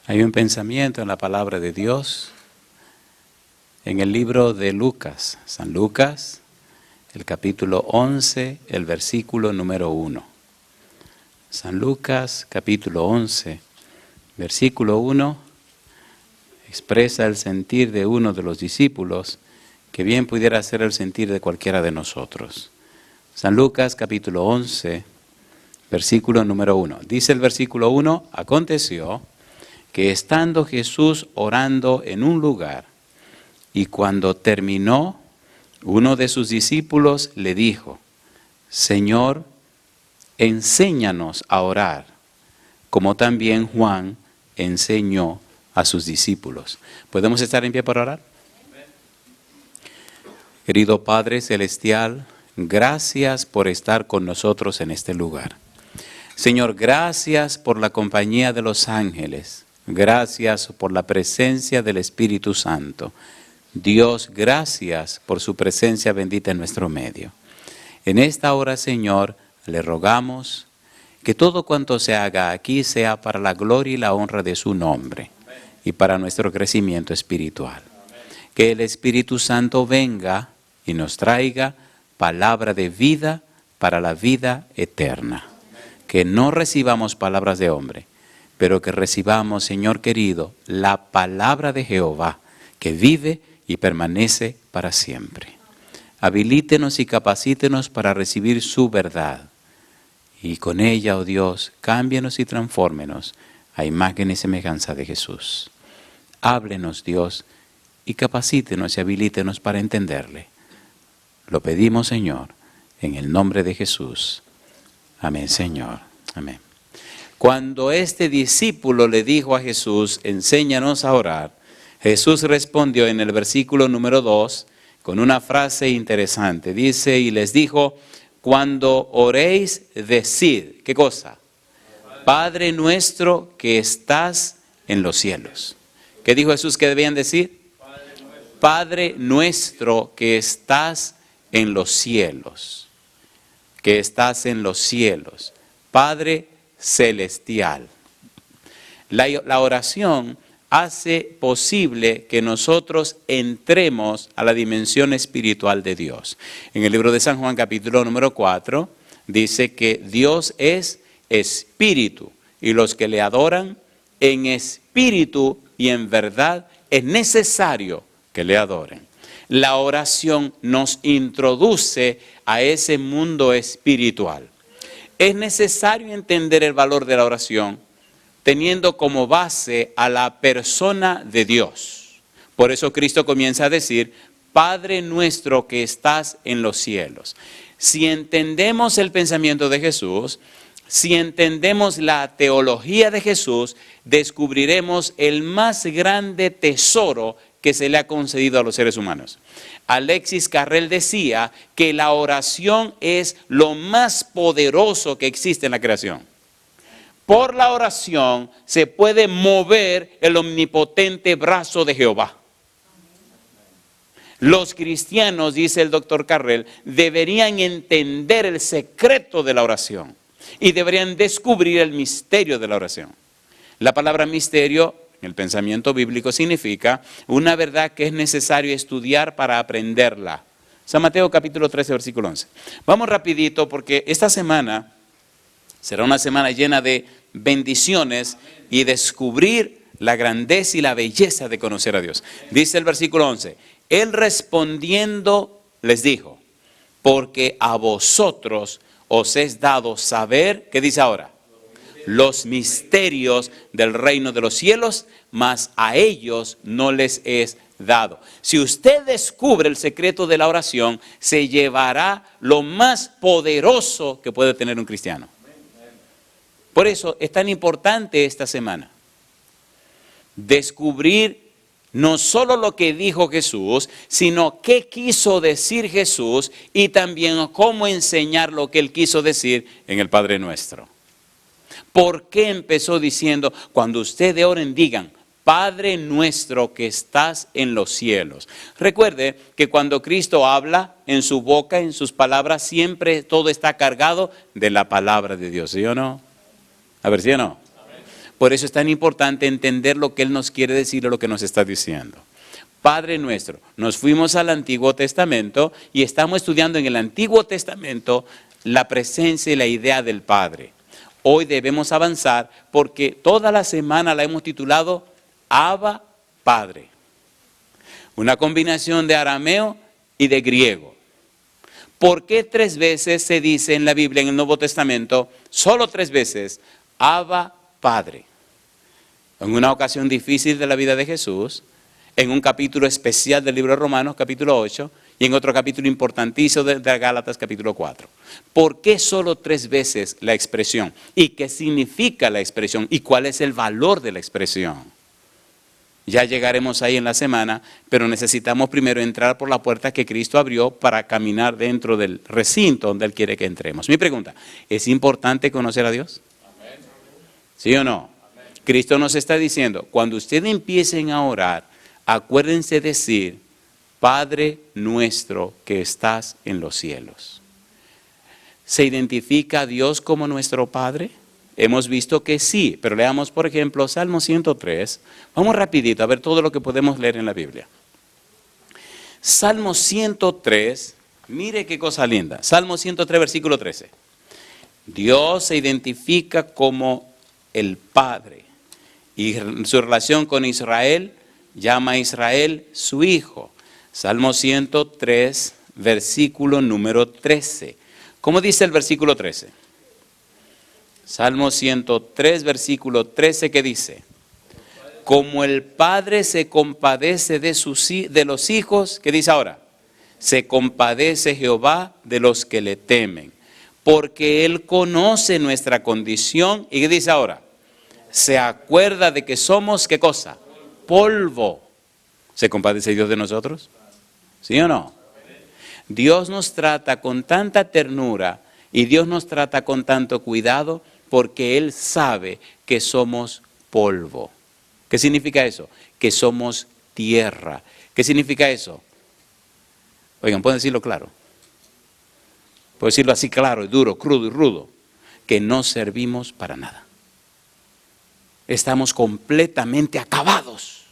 Hay un pensamiento en la palabra de Dios en el libro de Lucas, San Lucas, el capítulo 11, el versículo número 1. San Lucas, capítulo 11, versículo 1, expresa el sentir de uno de los discípulos que bien pudiera ser el sentir de cualquiera de nosotros. San Lucas, capítulo 11, versículo número 1. Dice el versículo 1, aconteció que estando Jesús orando en un lugar, y cuando terminó, uno de sus discípulos le dijo, Señor, enséñanos a orar, como también Juan enseñó a sus discípulos. ¿Podemos estar en pie para orar? Querido Padre Celestial, gracias por estar con nosotros en este lugar. Señor, gracias por la compañía de los ángeles. Gracias por la presencia del Espíritu Santo. Dios, gracias por su presencia bendita en nuestro medio. En esta hora, Señor, le rogamos que todo cuanto se haga aquí sea para la gloria y la honra de su nombre y para nuestro crecimiento espiritual. Que el Espíritu Santo venga y nos traiga palabra de vida para la vida eterna. Que no recibamos palabras de hombre, pero que recibamos, Señor querido, la palabra de Jehová, que vive y permanece para siempre. Habilítenos y capacítenos para recibir su verdad. Y con ella, oh Dios, cámbienos y transfórmenos a imagen y semejanza de Jesús. Háblenos, Dios, y capacítenos y habilítenos para entenderle. Lo pedimos, Señor, en el nombre de Jesús. Amén, Señor. Amén. Cuando este discípulo le dijo a Jesús, enséñanos a orar, Jesús respondió en el versículo número 2 con una frase interesante. Dice, y les dijo, cuando oréis, decid, ¿qué cosa? Padre nuestro que estás en los cielos. ¿Qué dijo Jesús que debían decir? Padre nuestro que estás en los cielos. Que estás en los cielos. Padre celestial. La oración hace posible que nosotros entremos a la dimensión espiritual de Dios. En el libro de San Juan, capítulo número 4, dice que Dios es espíritu y los que le adoran en espíritu y en verdad es necesario que le adoren. La oración nos introduce a ese mundo espiritual. Es necesario entender el valor de la oración teniendo como base a la persona de Dios. Por eso Cristo comienza a decir, Padre nuestro que estás en los cielos. Si entendemos el pensamiento de Jesús, si entendemos la teología de Jesús, descubriremos el más grande tesoro que se le ha concedido a los seres humanos. Alexis Carrel decía que la oración es lo más poderoso que existe en la creación. Por la oración se puede mover el omnipotente brazo de Jehová. Los cristianos, dice el doctor Carrel, deberían entender el secreto de la oración y deberían descubrir el misterio de la oración. La palabra misterio en el pensamiento bíblico significa una verdad que es necesario estudiar para aprenderla. San Mateo capítulo 13, versículo 11. Vamos rapidito porque esta semana será una semana llena de bendiciones y descubrir la grandeza y la belleza de conocer a Dios. Dice el versículo 11, Él respondiendo les dijo, porque a vosotros os es dado saber, ¿qué dice ahora? Los misterios del reino de los cielos, mas a ellos no les es dado. Si usted descubre el secreto de la oración, se llevará lo más poderoso que puede tener un cristiano. Por eso es tan importante esta semana descubrir no solo lo que dijo Jesús, sino qué quiso decir Jesús y también cómo enseñar lo que Él quiso decir en el Padre Nuestro. ¿Por qué empezó diciendo, cuando ustedes oren, digan, Padre nuestro que estás en los cielos? Recuerde que cuando Cristo habla en su boca, en sus palabras, siempre todo está cargado de la palabra de Dios, ¿sí o no? A ver, ¿sí o no? Por eso es tan importante entender lo que Él nos quiere decir o lo que nos está diciendo. Padre nuestro, nos fuimos al Antiguo Testamento y estamos estudiando en el Antiguo Testamento la presencia y la idea del Padre. Hoy debemos avanzar porque toda la semana la hemos titulado Abba Padre. Una combinación de arameo y de griego. ¿Por qué 3 veces se dice en la Biblia, en el Nuevo Testamento, solo 3 veces, Abba Padre? En una ocasión difícil de la vida de Jesús, en un capítulo especial del libro de Romanos, capítulo 8, y en otro capítulo importantísimo de Gálatas, capítulo 4. ¿Por qué solo 3 veces la expresión? ¿Y qué significa la expresión? ¿Y cuál es el valor de la expresión? Ya llegaremos ahí en la semana, pero necesitamos primero entrar por la puerta que Cristo abrió para caminar dentro del recinto donde Él quiere que entremos. Mi pregunta, ¿es importante conocer a Dios? ¿Sí o no? Cristo nos está diciendo, cuando ustedes empiecen a orar, acuérdense decir, Padre nuestro que estás en los cielos. ¿Se identifica a Dios como nuestro Padre? Hemos visto que sí, pero leamos por ejemplo Salmo 103. Vamos rapidito a ver todo lo que podemos leer en la Biblia. Salmo 103, mire qué cosa linda. Salmo 103, versículo 13. Dios se identifica como el Padre y en su relación con Israel llama a Israel su hijo. Salmo 103, versículo número 13. ¿Cómo dice el versículo 13? Salmo 103, versículo 13, ¿qué dice? Como el Padre se compadece de los hijos, ¿qué dice ahora? Se compadece Jehová de los que le temen, porque Él conoce nuestra condición. ¿Y qué dice ahora? Se acuerda de que somos, ¿qué cosa? Polvo. ¿Se compadece Dios de nosotros? ¿Sí o no? Dios nos trata con tanta ternura y Dios nos trata con tanto cuidado porque Él sabe que somos polvo. ¿Qué significa eso? Que somos tierra. ¿Qué significa eso? Oigan, ¿pueden decirlo claro? Puedo decirlo así claro y duro, crudo y rudo. Que no servimos para nada. Estamos completamente acabados.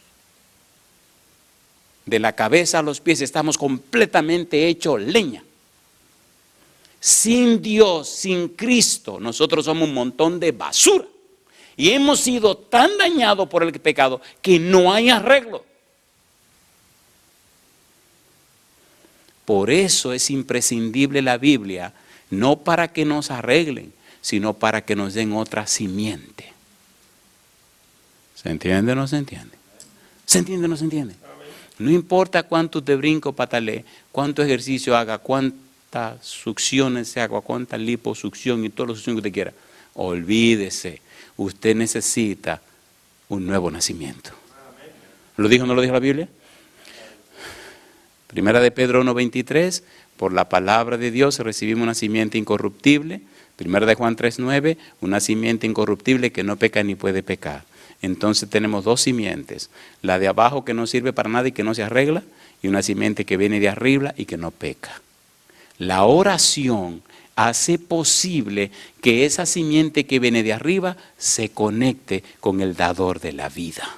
De la cabeza a los pies estamos completamente hechos leña. Sin Dios, sin Cristo, nosotros somos un montón de basura. Y hemos sido tan dañados por el pecado que no hay arreglo. Por eso es imprescindible la Biblia, no para que nos arreglen, sino para que nos den otra simiente. ¿Se entiende o no se entiende? ¿Se entiende o no se entiende? No importa cuánto te brinco, patale, cuánto ejercicio haga, cuántas succiones se haga, cuánta liposucción y toda la succión que usted quiera. Olvídese, usted necesita un nuevo nacimiento. ¿Lo dijo o no lo dijo la Biblia? Primera de Pedro 1:23, por la palabra de Dios recibimos una simiente incorruptible. Primera de Juan 3:9, una simiente incorruptible que no peca ni puede pecar. Entonces tenemos 2 simientes, la de abajo que no sirve para nada y que no se arregla, y una simiente que viene de arriba y que no peca. La oración hace posible que esa simiente que viene de arriba se conecte con el dador de la vida.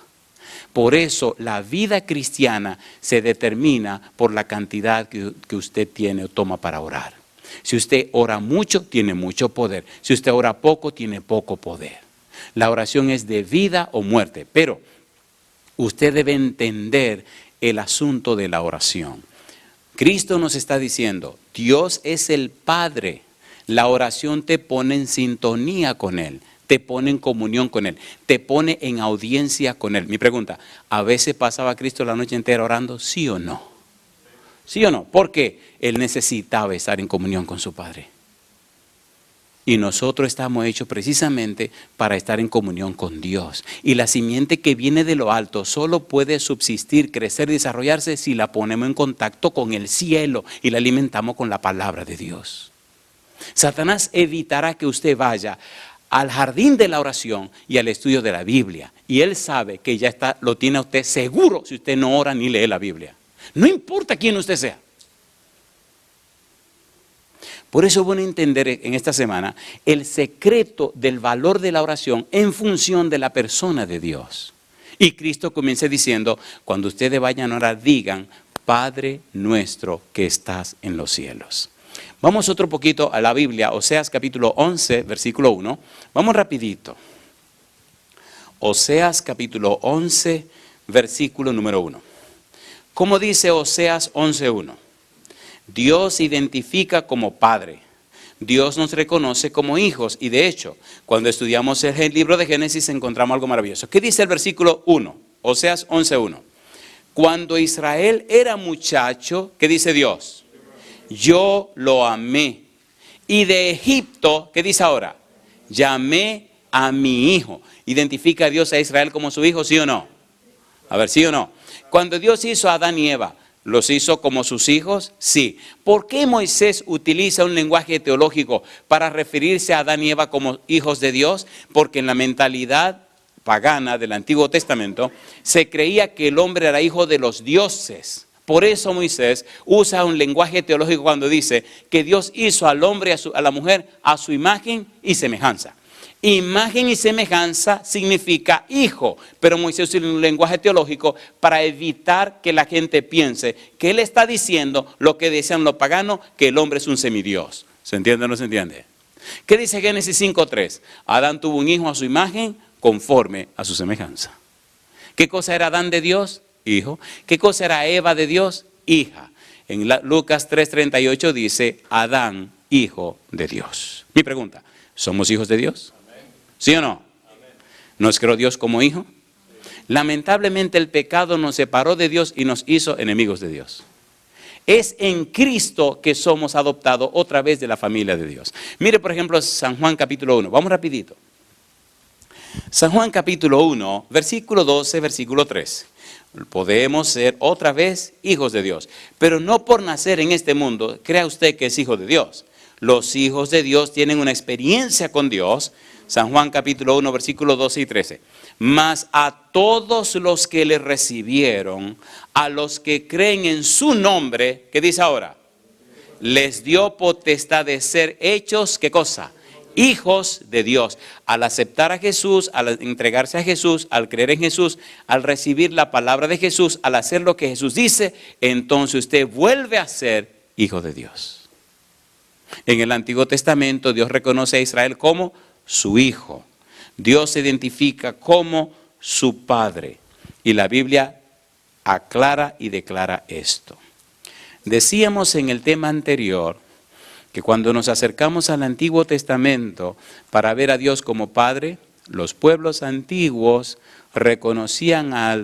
Por eso la vida cristiana se determina por la cantidad que usted tiene o toma para orar. Si usted ora mucho, tiene mucho poder. Si usted ora poco, tiene poco poder. La oración es de vida o muerte, pero usted debe entender el asunto de la oración. Cristo nos está diciendo, Dios es el Padre. La oración te pone en sintonía con Él, te pone en comunión con Él, te pone en audiencia con Él. Mi pregunta, ¿a veces pasaba Cristo la noche entera orando? ¿Sí o no? ¿Sí o no? Porque Él necesitaba estar en comunión con su Padre. Y nosotros estamos hechos precisamente para estar en comunión con Dios. Y la simiente que viene de lo alto solo puede subsistir, crecer y desarrollarse si la ponemos en contacto con el cielo y la alimentamos con la palabra de Dios. Satanás evitará que usted vaya al jardín de la oración y al estudio de la Biblia. Y él sabe que ya está, lo tiene a usted seguro si usted no ora ni lee la Biblia. No importa quién usted sea. Por eso es bueno entender en esta semana el secreto del valor de la oración en función de la persona de Dios. Y Cristo comienza diciendo, cuando ustedes vayan a orar, digan, Padre nuestro que estás en los cielos. Vamos otro poquito a la Biblia, Oseas capítulo 11, versículo 1. Vamos rapidito. Oseas capítulo 11, versículo número 1. ¿Cómo dice Oseas 11:1? Dios se identifica como Padre. Dios nos reconoce como hijos. Y de hecho, cuando estudiamos el libro de Génesis encontramos algo maravilloso. ¿Qué dice el versículo 1? Oseas 11:1. Cuando Israel era muchacho, ¿qué dice Dios? Yo lo amé. Y de Egipto, ¿qué dice ahora? Llamé a mi hijo. ¿Identifica a Dios a Israel como su hijo, sí o no? A ver, ¿sí o no? Cuando Dios hizo a Adán y Eva, ¿los hizo como sus hijos? Sí. ¿Por qué Moisés utiliza un lenguaje teológico para referirse a Adán y Eva como hijos de Dios? Porque en la mentalidad pagana del Antiguo Testamento se creía que el hombre era hijo de los dioses. Por eso Moisés usa un lenguaje teológico cuando dice que Dios hizo al hombre y a la mujer a su imagen y semejanza. Imagen y semejanza significa hijo, pero Moisés usa un lenguaje teológico para evitar que la gente piense que él está diciendo lo que decían los paganos, que el hombre es un semidios. ¿Se entiende o no se entiende? ¿Qué dice Génesis 5:3? Adán tuvo un hijo a su imagen conforme a su semejanza. ¿Qué cosa era Adán de Dios? Hijo. ¿Qué cosa era Eva de Dios? Hija. En Lucas 3:38 dice Adán, hijo de Dios. Mi pregunta, ¿somos hijos de Dios? ¿Sí o no? ¿Nos creó Dios como hijo? Lamentablemente el pecado nos separó de Dios y nos hizo enemigos de Dios. Es en Cristo que somos adoptados otra vez de la familia de Dios. Mire por ejemplo San Juan capítulo 1. Vamos rapidito. San Juan capítulo 1, versículo 12, versículo 13. Podemos ser otra vez hijos de Dios. Pero no por nacer en este mundo, crea usted que es hijo de Dios. Los hijos de Dios tienen una experiencia con Dios. San Juan capítulo 1, versículos 12 y 13. Mas a todos los que le recibieron, a los que creen en su nombre, ¿qué dice ahora? Les dio potestad de ser hechos, ¿qué cosa? Hijos de Dios. Al aceptar a Jesús, al entregarse a Jesús, al creer en Jesús, al recibir la palabra de Jesús, al hacer lo que Jesús dice, entonces usted vuelve a ser hijo de Dios. En el Antiguo Testamento Dios reconoce a Israel como su hijo. Dios se identifica como su padre. Y la Biblia aclara y declara esto. Decíamos en el tema anterior que cuando nos acercamos al Antiguo Testamento para ver a Dios como Padre, los pueblos antiguos reconocían a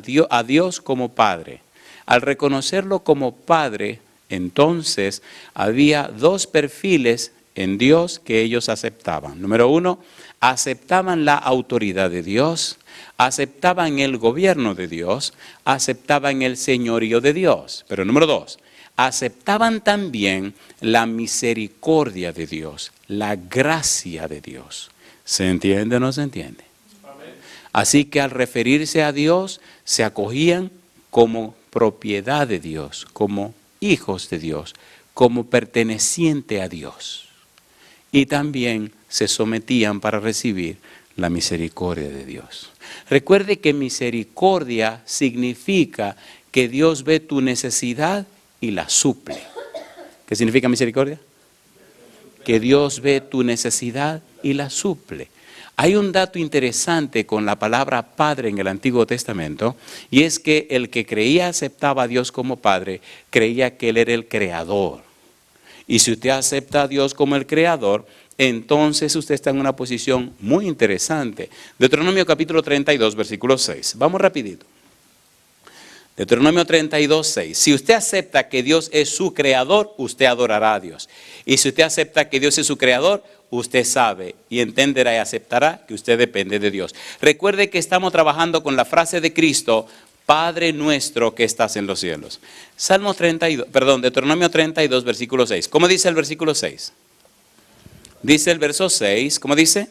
Dios como Padre. Al reconocerlo como Padre, entonces había dos perfiles en Dios que ellos aceptaban. Número uno, aceptaban la autoridad de Dios, aceptaban el gobierno de Dios, aceptaban el señorío de Dios. Pero número dos, aceptaban también la misericordia de Dios, la gracia de Dios. ¿Se entiende o no se entiende? Amén. Así que al referirse a Dios, se acogían como propiedad de Dios, como hijos de Dios, como perteneciente a Dios. Y también se sometían para recibir la misericordia de Dios. Recuerde que misericordia significa que Dios ve tu necesidad y la suple. ¿Qué significa misericordia? Que Dios ve tu necesidad y la suple. Hay un dato interesante con la palabra Padre en el Antiguo Testamento, y es que el que creía aceptaba a Dios como Padre, creía que Él era el Creador. Y si usted acepta a Dios como el Creador, entonces usted está en una posición muy interesante. Deuteronomio capítulo 32, versículo 6. Vamos rapidito. Deuteronomio 32, 6. Si usted acepta que Dios es su creador, usted adorará a Dios. Y si usted acepta que Dios es su creador, usted sabe y entenderá y aceptará que usted depende de Dios. Recuerde que estamos trabajando con la frase de Cristo, Padre nuestro que estás en los cielos. Deuteronomio 32, versículo 6. ¿Cómo dice el versículo 6? Dice el verso 6, ¿cómo dice?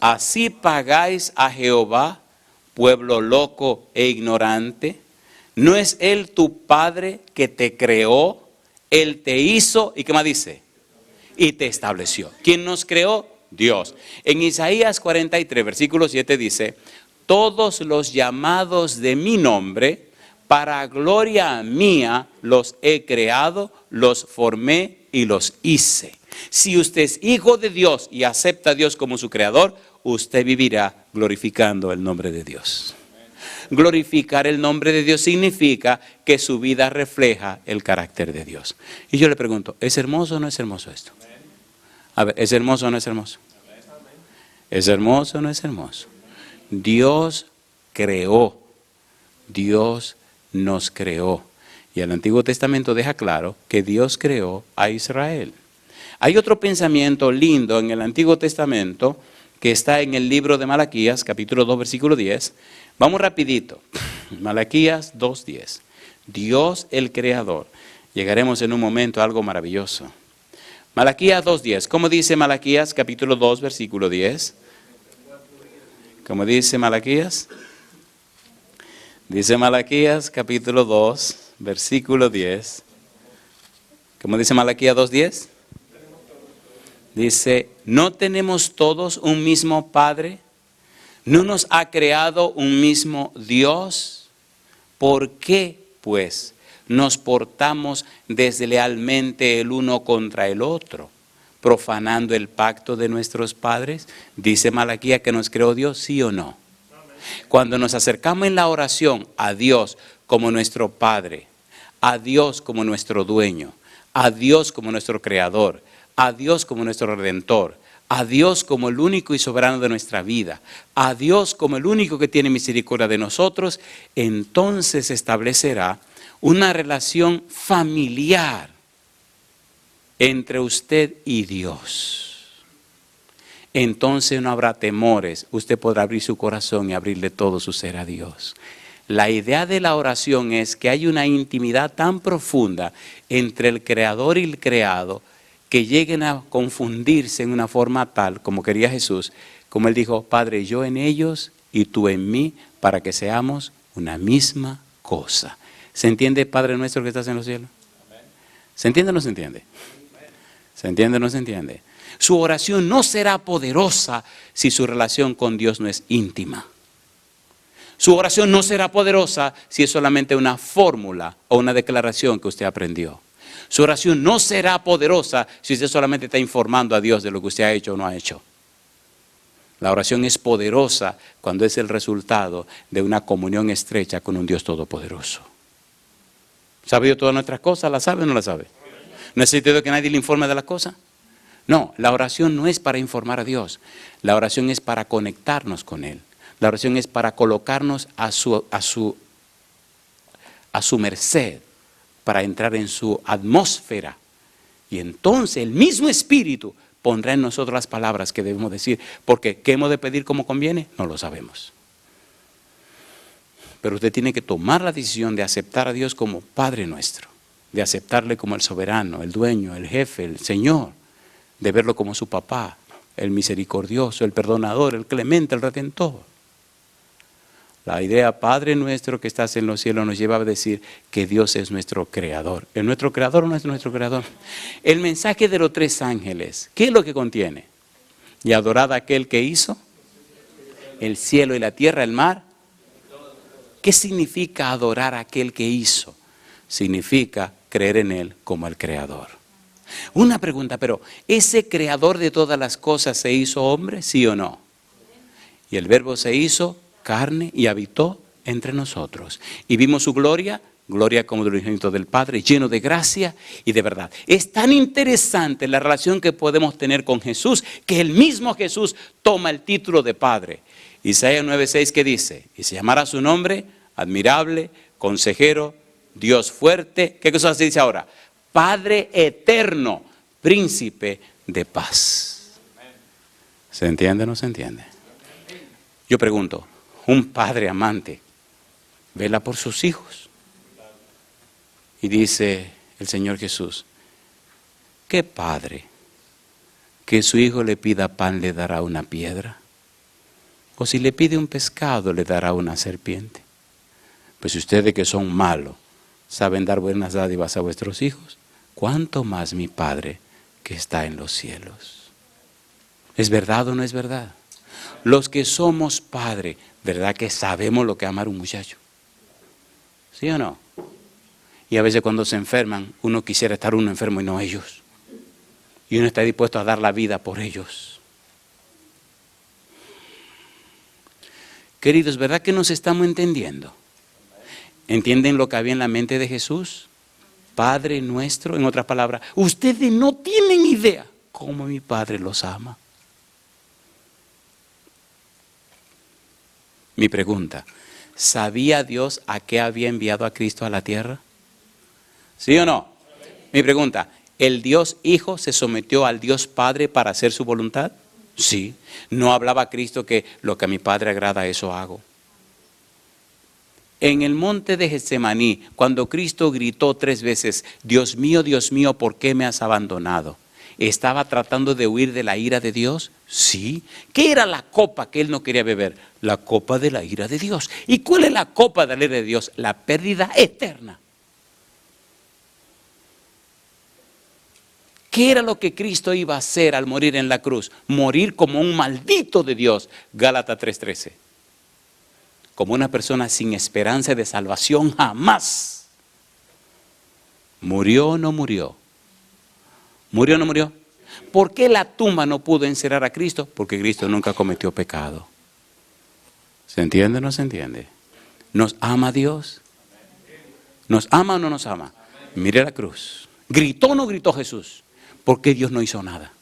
Así pagáis a Jehová, pueblo loco e ignorante. ¿No es Él tu Padre que te creó? Él te hizo, ¿y qué más dice? y te estableció. ¿Quién nos creó? Dios. En Isaías 43, versículo 7 dice, todos los llamados de mi nombre, para gloria mía los he creado, los formé y los hice. Si usted es hijo de Dios y acepta a Dios como su creador, usted vivirá glorificando el nombre de Dios. Glorificar el nombre de Dios significa que su vida refleja el carácter de Dios. Y yo le pregunto, ¿es hermoso o no es hermoso esto? A ver, ¿es hermoso o no es hermoso? ¿Es hermoso o no es hermoso? Dios creó, Dios nos creó. Y el Antiguo Testamento deja claro que Dios creó a Israel. Hay otro pensamiento lindo en el Antiguo Testamento que está en el libro de Malaquías, capítulo 2, versículo 10. Vamos rapidito. Malaquías 2:10. Dios el creador. Llegaremos en un momento a algo maravilloso. Malaquías 2:10. ¿Cómo dice Malaquías capítulo 2, versículo 10? ¿Cómo dice Malaquías? Dice Malaquías capítulo 2, versículo 10. ¿Cómo dice Malaquías 2:10? Dice, ¿no tenemos todos un mismo Padre? ¿No nos ha creado un mismo Dios? ¿Por qué, pues, nos portamos deslealmente el uno contra el otro, profanando el pacto de nuestros padres? Dice Malaquías que nos creó Dios, ¿sí o no? Cuando nos acercamos en la oración a Dios como nuestro Padre, a Dios como nuestro dueño, a Dios como nuestro creador, a Dios como nuestro redentor, a Dios como el único y soberano de nuestra vida, a Dios como el único que tiene misericordia de nosotros, entonces se establecerá una relación familiar entre usted y Dios. Entonces no habrá temores, usted podrá abrir su corazón y abrirle todo su ser a Dios. La idea de la oración es que hay una intimidad tan profunda entre el creador y el creado, que lleguen a confundirse en una forma tal como quería Jesús, como él dijo, Padre, yo en ellos y tú en mí, para que seamos una misma cosa. ¿Se entiende, Padre nuestro que estás en los cielos? ¿Se entiende o no se entiende? ¿Se entiende o no se entiende? Su oración no será poderosa si su relación con Dios no es íntima. Su oración no será poderosa si es solamente una fórmula o una declaración que usted aprendió. Su oración no será poderosa si usted solamente está informando a Dios de lo que usted ha hecho o no ha hecho. La oración es poderosa cuando es el resultado de una comunión estrecha con un Dios todopoderoso. ¿Sabe Dios todas nuestras cosas? ¿La sabe o no la sabe? ¿Necesita que nadie le informe de las cosas? No, la oración no es para informar a Dios. La oración es para conectarnos con Él. La oración es para colocarnos a su merced, para entrar en su atmósfera. Y entonces el mismo Espíritu pondrá en nosotros las palabras que debemos decir. Porque ¿qué hemos de pedir como conviene? No lo sabemos. Pero usted tiene que tomar la decisión de aceptar a Dios como Padre nuestro. De aceptarle como el soberano, el dueño, el jefe, el Señor. De verlo como su papá, el misericordioso, el perdonador, el clemente, el redentor. La idea Padre nuestro que estás en los cielos nos lleva a decir que Dios es nuestro creador. ¿Es nuestro creador o no es nuestro creador? El mensaje de los tres ángeles, ¿qué es lo que contiene? Y adorad a aquel que hizo el cielo y la tierra, el mar. ¿Qué significa adorar a aquel que hizo? Significa creer en Él como el creador. Una pregunta, pero ¿ese creador de todas las cosas se hizo hombre, sí o no? Y el verbo se hizo carne y habitó entre nosotros. Y vimos su gloria, gloria como del unigénito del Padre, lleno de gracia y de verdad. Es tan interesante la relación que podemos tener con Jesús, que el mismo Jesús toma el título de Padre. Isaías 9:6 que dice, y se llamará su nombre, admirable, consejero, Dios fuerte. ¿Qué cosa se dice ahora? Padre eterno, príncipe de paz. ¿Se entiende o no se entiende? Yo pregunto, un padre amante vela por sus hijos. Y dice el Señor Jesús, ¿qué padre que su hijo le pida pan le dará una piedra? O si le pide un pescado le dará una serpiente. Pues si ustedes que son malos saben dar buenas dádivas a vuestros hijos, ¿cuánto más mi Padre que está en los cielos. ¿Es verdad o no es verdad? Los que somos padres, ¿verdad que sabemos lo que es amar a un muchacho? ¿Sí o no? Y a veces cuando se enferman, uno quisiera estar uno enfermo y no ellos. Y uno está dispuesto a dar la vida por ellos. Queridos, ¿verdad que nos estamos entendiendo? ¿Entienden lo que había en la mente de Jesús? Padre nuestro, en otras palabras, ustedes no tienen idea cómo mi Padre los ama. Mi pregunta, ¿sabía Dios a qué había enviado a Cristo a la tierra? ¿Sí o no? Mi pregunta, ¿el Dios Hijo se sometió al Dios Padre para hacer su voluntad? Sí. ¿No hablaba Cristo que lo que a mi Padre agrada, eso hago? En el monte de Getsemaní, cuando Cristo gritó 3 veces, Dios mío, ¿por qué me has abandonado? ¿Estaba tratando de huir de la ira de Dios? Sí. ¿Qué era la copa que él no quería beber? La copa de la ira de Dios. ¿Y cuál es la copa de la ira de Dios? La pérdida eterna. ¿Qué era lo que Cristo iba a hacer al morir en la cruz? Morir como un maldito de Dios. Gálatas 3:13. Como una persona sin esperanza de salvación jamás. ¿Murió o no murió? ¿Murió o no murió? ¿Por qué la tumba no pudo encerrar a Cristo? Porque Cristo nunca cometió pecado. ¿Se entiende o no se entiende? ¿Nos ama Dios? ¿Nos ama o no nos ama? Mire la cruz. ¿Gritó o no gritó Jesús? ¿Por qué Dios no hizo nada?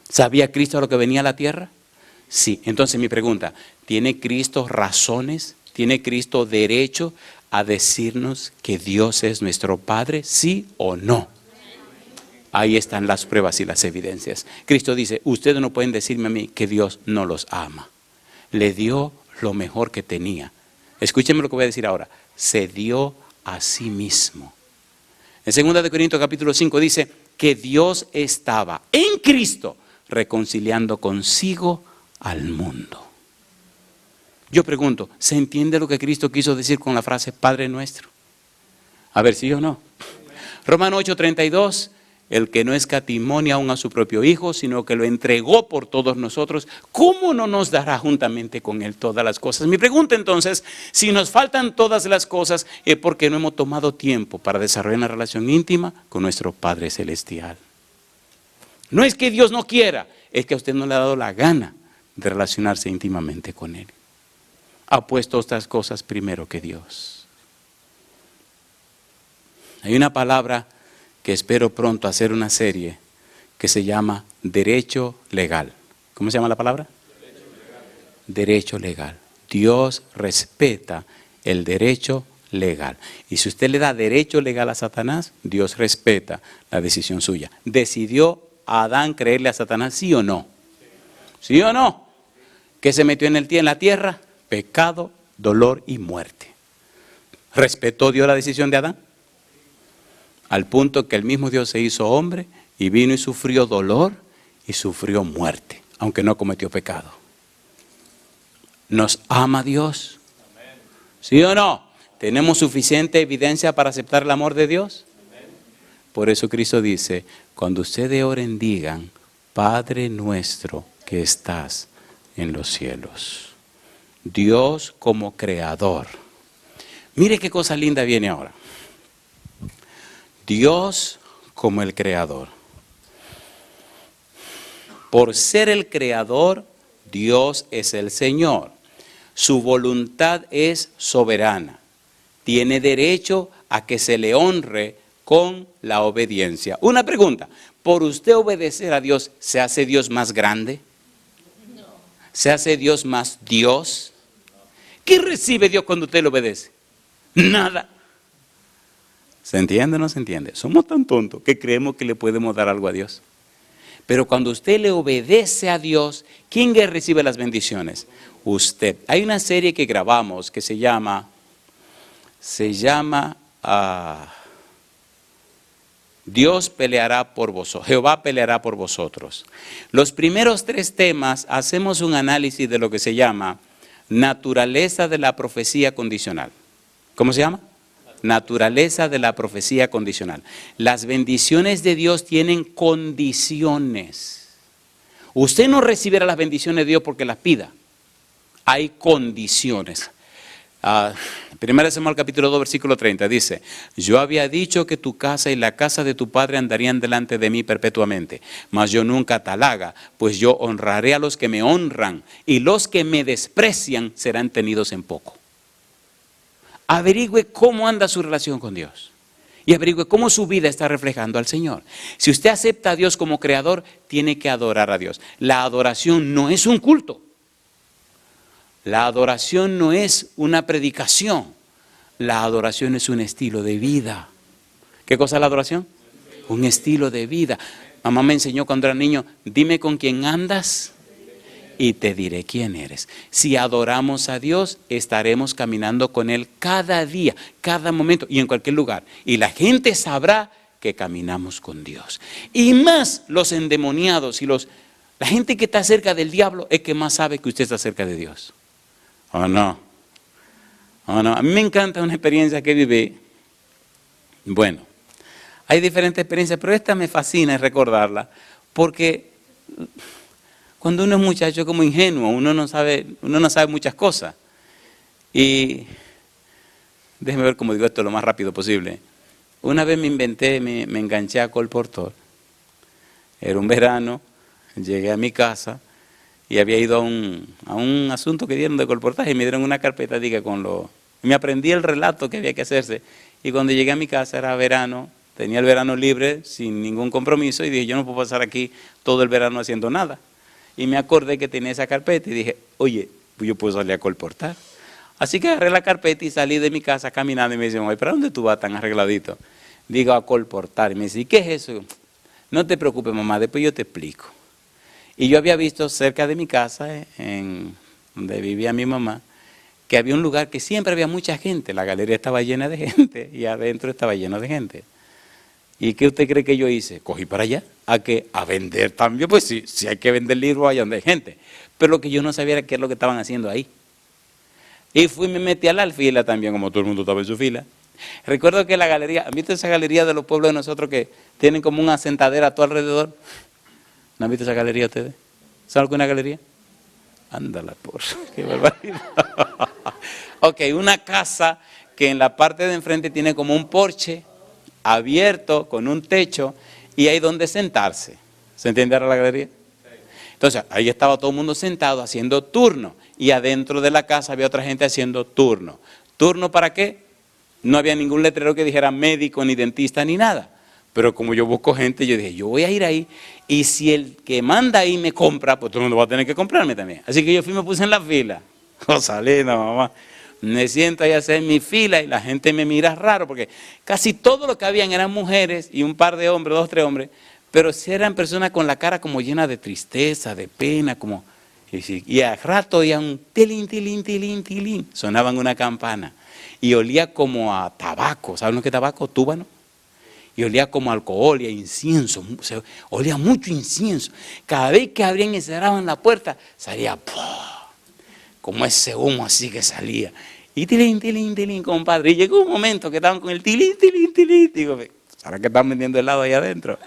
¿Sabía Cristo lo que venía a la tierra? Sí. Entonces mi pregunta, ¿tiene Cristo razones? ¿Tiene Cristo derecho a decirnos que Dios es nuestro Padre? ¿Sí o no? Ahí están las pruebas y las evidencias. Cristo dice, ustedes no pueden decirme a mí que Dios no los ama. Le dio lo mejor que tenía. Escúchenme lo que voy a decir ahora. Se dio a sí mismo. En 2 Corintios capítulo 5 dice que Dios estaba en Cristo reconciliando consigo al mundo. Yo pregunto, ¿se entiende lo que Cristo quiso decir con la frase Padre nuestro? A ver si o no. Romanos 8:32, el que no escatimó ni aun a su propio Hijo, sino que lo entregó por todos nosotros, ¿cómo no nos dará juntamente con Él todas las cosas? Mi pregunta entonces, si nos faltan todas las cosas, es porque no hemos tomado tiempo para desarrollar una relación íntima con nuestro Padre Celestial. No es que Dios no quiera, es que a usted no le ha dado la gana de relacionarse íntimamente con Él. Ha puesto estas cosas primero que Dios. Hay una palabra que espero pronto hacer una serie que se llama Derecho Legal. ¿Cómo se llama la palabra? Derecho legal. Dios respeta el derecho legal. Y si usted le da derecho legal a Satanás, Dios respeta la decisión suya. ¿Decidió Adán creerle a Satanás, sí o no? ¿Sí o no? ¿Qué se metió en la tierra? Pecado, dolor y muerte. ¿Respetó Dios la decisión de Adán? Al punto que el mismo Dios se hizo hombre y vino y sufrió dolor y sufrió muerte, aunque no cometió pecado. ¿Nos ama Dios? ¿Sí o no? ¿Tenemos suficiente evidencia para aceptar el amor de Dios? Por eso Cristo dice, cuando ustedes oren digan, Padre nuestro que estás en los cielos. Dios como creador. Mire qué cosa linda viene ahora. Dios como el creador. Por ser el creador, Dios es el Señor. Su voluntad es soberana. Tiene derecho a que se le honre con la obediencia. Una pregunta, ¿por usted obedecer a Dios, se hace Dios más grande? No. ¿Se hace Dios más Dios? ¿Qué recibe Dios cuando usted le obedece? Nada. ¿Se entiende o no se entiende? Somos tan tontos que creemos que le podemos dar algo a Dios. Pero cuando usted le obedece a Dios, ¿quién recibe las bendiciones? Usted. Hay una serie que grabamos que se llama Dios peleará por vosotros, Jehová peleará por vosotros. Los primeros 3 temas hacemos un análisis de lo que se llama naturaleza de la profecía condicional. ¿Cómo se llama? Naturaleza de la profecía condicional. Las bendiciones de Dios tienen condiciones. Usted no recibirá las bendiciones de Dios porque las pida. Hay condiciones. 1 Samuel capítulo 2 versículo 30 dice: yo había dicho que tu casa y la casa de tu padre andarían delante de mí perpetuamente, mas yo nunca tal haga, pues yo honraré a los que me honran y los que me desprecian serán tenidos en poco. Averigüe cómo anda su relación con Dios y averigüe cómo su vida está reflejando al Señor. Si usted acepta a Dios como creador, tiene que adorar a Dios. La adoración no es un culto. La adoración no es una predicación. La adoración es un estilo de vida. ¿Qué cosa es la adoración? Un estilo de vida. Mamá me enseñó cuando era niño: dime con quién andas y te diré quién eres. Si adoramos a Dios, estaremos caminando con Él cada día, cada momento y en cualquier lugar. Y la gente sabrá que caminamos con Dios. Y más los endemoniados y la gente que está cerca del diablo es que más sabe que usted está cerca de Dios. ¿O no? ¿O no? A mí me encanta una experiencia que viví. Bueno, hay diferentes experiencias, pero esta me fascina recordarla, porque cuando uno es muchacho como ingenuo, uno no sabe muchas cosas. Y déjeme ver cómo digo esto lo más rápido posible. Una vez me enganché a colportor. Era un verano, llegué a mi casa y había ido a un asunto que dieron de colportaje y me dieron una carpeta, me aprendí el relato que había que hacerse. Y cuando llegué a mi casa era verano, tenía el verano libre sin ningún compromiso y dije: yo no puedo pasar aquí todo el verano haciendo nada. Y me acordé que tenía esa carpeta y dije: oye, yo puedo salir a colportar. Así que agarré la carpeta y salí de mi casa caminando y me dicen: oye, ¿para dónde tú vas tan arregladito? Digo: a colportar. Y me dice: ¿y qué es eso? No te preocupes, mamá, después yo te explico. Y yo había visto cerca de mi casa, donde vivía mi mamá, que había un lugar que siempre había mucha gente. La galería estaba llena de gente y adentro estaba lleno de gente. ¿Y qué usted cree que yo hice? Cogí para allá. ¿A qué? A vender también. Pues sí, si hay que vender libros allá donde hay gente. Pero lo que yo no sabía era qué es lo que estaban haciendo ahí. Y fui y me metí a la fila también, como todo el mundo estaba en su fila. Recuerdo que la galería, ¿han visto esa galería de los pueblos de nosotros que tienen como una sentadera a todo alrededor? ¿No han visto esa galería ustedes? ¿Saben lo que es una galería? Ándala, por qué barbaridad. Ok, una casa que en la parte de enfrente tiene como un porche abierto con un techo y hay donde sentarse. ¿Se entiende ahora la galería? Entonces, ahí estaba todo el mundo sentado haciendo turno y adentro de la casa había otra gente haciendo turno. ¿Turno para qué? No había ningún letrero que dijera médico, ni dentista, ni nada. Pero como yo busco gente, yo dije: yo voy a ir ahí y si el que manda ahí me compra, pues todo el mundo va a tener que comprarme también. Así que yo fui y me puse en la fila. Rosalina, mamá. Me siento ahí a hacer mi fila y la gente me mira raro porque casi todo lo que habían eran mujeres y un par de hombres, 2 o 3 hombres, pero sí eran personas con la cara como llena de tristeza, de pena, como... Y al rato oían un tilín, tilín, tilín, tilín. Sonaban una campana y olía como a tabaco. ¿Saben lo que es tabaco? Túbano. Y olía como alcohol y a incienso. Olía mucho incienso. Cada vez que abrían y cerraban la puerta, salía como ese humo así que salía. Y tilín, tilín, tilín, compadre. Y llegó un momento que estaban con el tilín, tilín, tilín. Digo: ¿sabes que están vendiendo helado ahí adentro?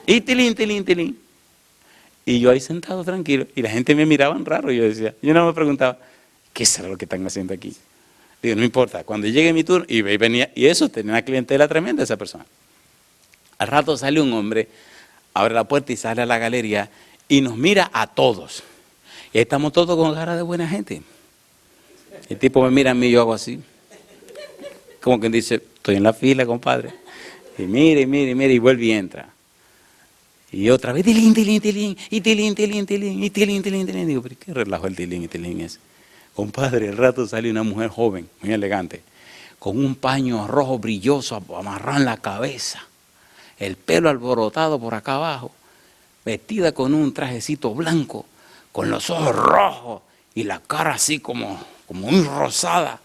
Y tilín, tilín, tilín. Y yo ahí sentado tranquilo. Y la gente me miraba raro. Yo no me preguntaba: ¿qué será lo que están haciendo aquí? Digo: no importa. Cuando llegue mi turno, y venía, y eso tenía una clientela tremenda esa persona. Al rato sale un hombre, abre la puerta y sale a la galería y nos mira a todos. Y ahí estamos todos con cara de buena gente. El tipo me mira a mí y yo hago así. Como quien dice: estoy en la fila, compadre. Y mire, mire, mire, y vuelve y entra. Y otra vez, tilín, tilín, tilín, y tilín, tilín, tilín, y tilín, tilín, tilín. Digo: ¿pero qué relajo el tilín y tilín es? Compadre, al rato sale una mujer joven, muy elegante, con un paño rojo brilloso amarrado en la cabeza, el pelo alborotado por acá abajo, vestida con un trajecito blanco, con los ojos rojos y la cara así como muy rosada,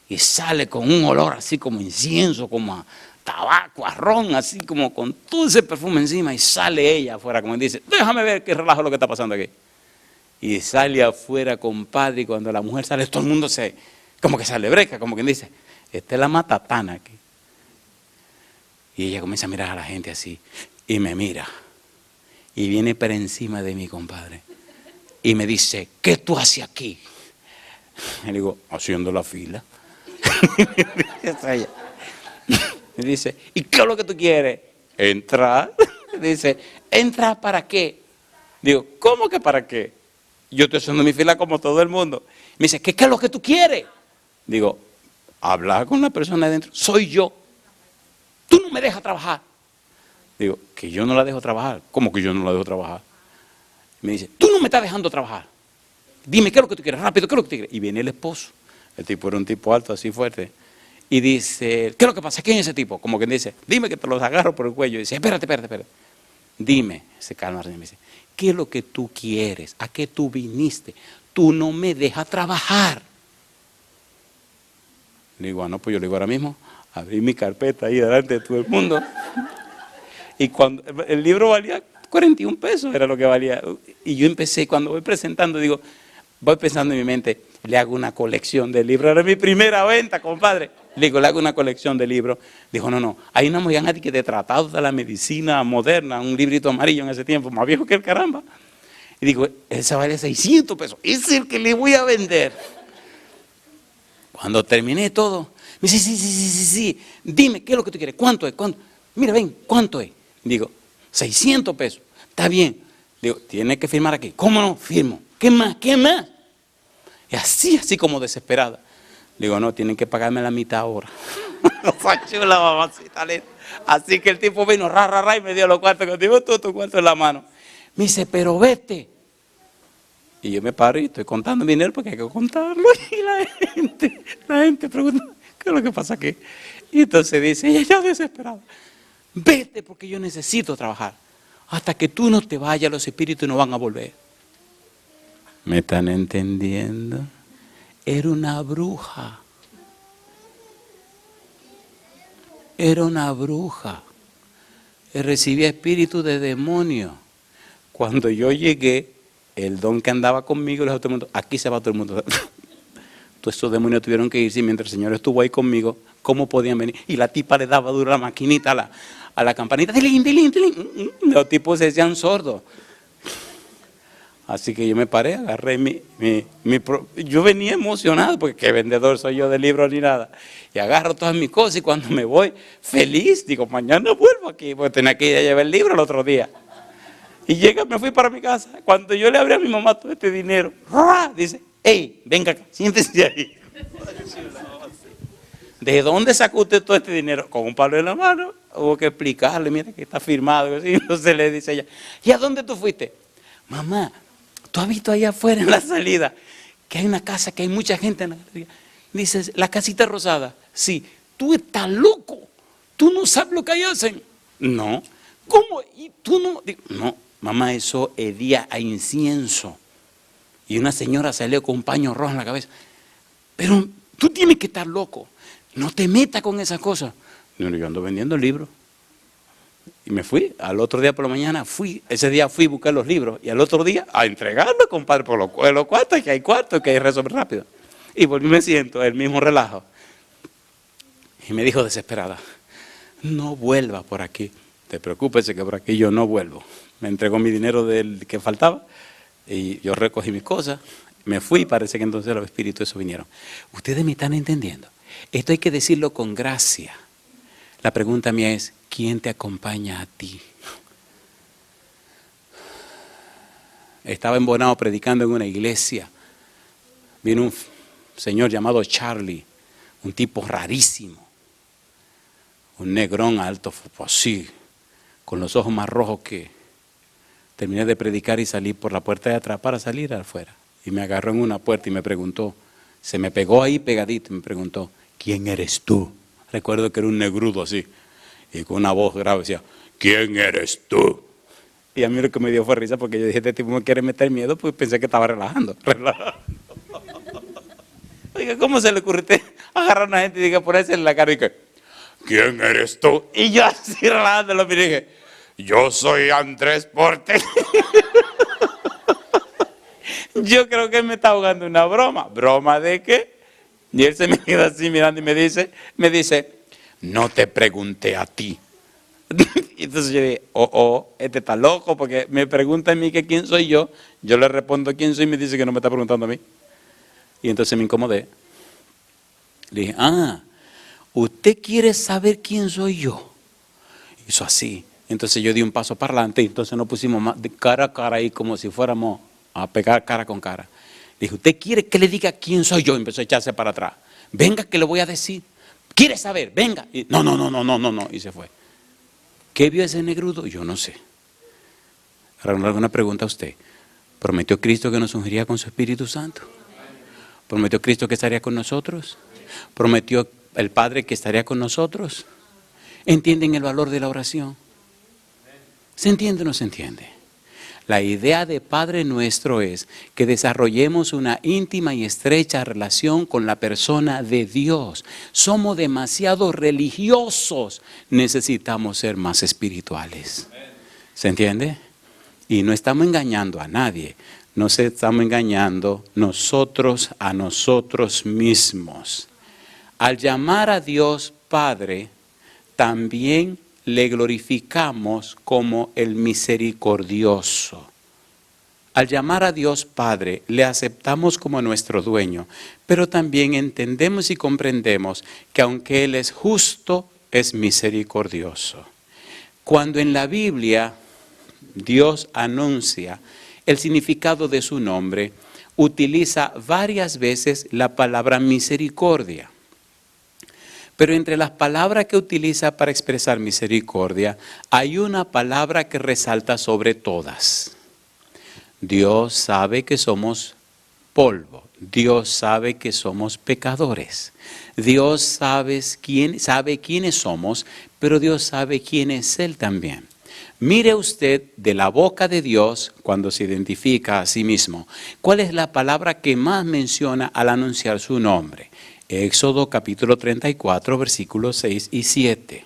y sale con un olor así como incienso, como a tabaco, a ron, así como con todo ese perfume encima, y sale ella afuera, como dice: déjame ver qué relajo es lo que está pasando aquí. Y sale afuera, compadre, y cuando la mujer sale, todo el mundo como que se alebreca, como quien dice: esta es la matatana aquí. Y ella comienza a mirar a la gente así, y me mira, y viene por encima de mí, compadre, y me dice, ¿qué tú haces aquí? Y le digo, haciendo la fila. Me dice, ¿y qué es lo que tú quieres? Entrar. Dice, ¿entrar para qué? Digo, ¿cómo que para qué? Yo estoy haciendo mi fila como todo el mundo. Me dice, ¿qué es lo que tú quieres? Digo, hablar con la persona adentro. Soy yo. Tú no me dejas trabajar. Digo, que yo no la dejo trabajar. ¿Cómo que yo no la dejo trabajar? Me dice, tú no me estás dejando trabajar. Dime, ¿qué es lo que tú quieres? Rápido, ¿qué es lo que tú quieres? Y viene el esposo. El tipo era un tipo alto, así fuerte. Y dice, ¿qué es lo que pasa? ¿Quién es ese tipo? Como quien dice, dime que te los agarro por el cuello. Y dice, espérate. Dime, se calma, me dice, ¿qué es lo que tú quieres? ¿A qué tú viniste? Tú no me dejas trabajar. Le digo, no, pues yo le digo ahora mismo, abrí mi carpeta ahí delante de todo el mundo. Y cuando el libro valía 41 pesos, era lo que valía. Y yo empecé, cuando voy presentando, digo, voy pensando en mi mente, le hago una colección de libros. Era mi primera venta, compadre. Le digo, le hago una colección de libros. Dijo, no, hay una mojigana que de tratados de la medicina moderna, un librito amarillo en ese tiempo, más viejo que el caramba. Y digo, esa vale 600 pesos, ese es el que le voy a vender. Cuando terminé todo, me dice, sí, dime, ¿qué es lo que tú quieres? ¿Cuánto es? ¿Cuánto? Mira, ven, ¿cuánto es? Digo, 600 pesos, está bien. Digo, tienes que firmar aquí. ¿Cómo no? Firmo. ¿Qué más? Y así como desesperada. Digo, no, tienen que pagarme la mitad ahora. Chula, mamacita. Así que el tipo vino, y me dio los cuartos. Contigo, todo tu cuarto en la mano. Me dice, pero vete. Y yo me paro y estoy contando dinero porque hay que contarlo. Y la gente pregunta, ¿qué es lo que pasa aquí? Y entonces dice, ella ya desesperada, vete porque yo necesito trabajar. Hasta que tú no te vayas, los espíritus no van a volver. ¿Me están entendiendo? Era una bruja. Era una bruja. Recibía espíritu de demonio. Cuando yo llegué, el don que andaba conmigo, le dijo a todo el mundo, aquí se va todo el mundo. Todos esos demonios tuvieron que irse mientras el Señor estuvo ahí conmigo. ¿Cómo podían venir? Y la tipa le daba duro la maquinita a la campanita. ¡Tilín! Los tipos se hacían sordos. Así que yo me paré, agarré yo venía emocionado, porque qué vendedor soy yo de libros ni nada. Y agarro todas mis cosas y cuando me voy, feliz, digo, mañana vuelvo aquí, porque tenía que ir a llevar el libro el otro día. Y me fui para mi casa. Cuando yo le abrí a mi mamá todo este dinero, dice, hey, venga acá, siéntese ahí. ¿De dónde sacó usted todo este dinero? Con un palo en la mano. Hubo que explicarle, mira que está firmado. Entonces le dice ella, ¿y a dónde tú fuiste? Mamá, ¿tú has visto allá afuera en la salida que hay una casa, que hay mucha gente en la galería? Dices, la casita rosada. Sí, tú estás loco. Tú no sabes lo que ahí hacen. No. ¿Cómo? ¿Y tú no? Digo, no, mamá, eso hedía a incienso. Y una señora salió con un paño rojo en la cabeza. Pero tú tienes que estar loco. No te metas con esas cosas. Yo ando vendiendo libros. Y me fui, al otro día por la mañana ese día fui a buscar los libros y al otro día a entregarlos, compadre, por los cuartos, que hay resolver rápido. Y volví y me siento, el mismo relajo. Y me dijo desesperada, no vuelva por aquí, te preocúpese que por aquí yo no vuelvo. Me entregó mi dinero del que faltaba y yo recogí mis cosas, me fui y parece que entonces los espíritus esos vinieron. Ustedes me están entendiendo, esto hay que decirlo con gracia. La pregunta mía es, ¿quién te acompaña a ti? Estaba en Bonao predicando en una iglesia. Vino un señor llamado Charlie, un tipo rarísimo. Un negrón alto, así, con los ojos más rojos que... Terminé de predicar y salí por la puerta de atrás para salir afuera. Y me agarró en una puerta y me preguntó, se me pegó ahí pegadito y me preguntó, ¿quién eres tú? Recuerdo que era un negrudo así, y con una voz grave decía, ¿quién eres tú? Y a mí lo que me dio fue risa porque yo dije, este tipo me quiere meter miedo, pues pensé que estaba relajando. Oiga, ¿cómo se le ocurre a usted agarrar a una gente y diga, ponerse en la cara y que, ¿quién eres tú? Y yo así relajándolo, me dije, yo soy Andrés Porte. Yo creo que él me está jugando una broma. ¿Broma de qué? Y él se me queda así mirando y me dice, no te pregunté a ti. Y entonces yo dije, este está loco porque me pregunta a mí que quién soy yo le respondo quién soy y me dice que no me está preguntando a mí. Y entonces me incomodé. Le dije, ¿usted quiere saber quién soy yo? Hizo así. Entonces yo di un paso para adelante y entonces nos pusimos más de cara a cara ahí como si fuéramos a pegar cara con cara. Le dije, ¿usted quiere que le diga quién soy yo? Empezó a echarse para atrás. Venga que le voy a decir. ¿Quiere saber? Venga. Y, no. Y se fue. ¿Qué vio ese negrudo? Yo no sé. Ahora, alguna pregunta a usted. ¿Prometió Cristo que nos ungiría con su Espíritu Santo? ¿Prometió Cristo que estaría con nosotros? ¿Prometió el Padre que estaría con nosotros? ¿Entienden el valor de la oración? ¿Se entiende o no se entiende? La idea de Padre Nuestro es que desarrollemos una íntima y estrecha relación con la persona de Dios. Somos demasiado religiosos, necesitamos ser más espirituales. ¿Se entiende? Y no estamos engañando a nadie, nos estamos engañando nosotros a nosotros mismos. Al llamar a Dios Padre, también le glorificamos como el misericordioso. Al llamar a Dios Padre, le aceptamos como nuestro dueño, pero también entendemos y comprendemos que aunque Él es justo, es misericordioso. Cuando en la Biblia Dios anuncia el significado de su nombre, utiliza varias veces la palabra misericordia. Pero entre las palabras que utiliza para expresar misericordia, hay una palabra que resalta sobre todas. Dios sabe que somos polvo. Dios sabe que somos pecadores. Dios sabe quiénes somos, pero Dios sabe quién es Él también. Mire usted de la boca de Dios cuando se identifica a sí mismo. ¿Cuál es la palabra que más menciona al anunciar su nombre? Éxodo capítulo 34, versículos 6 y 7.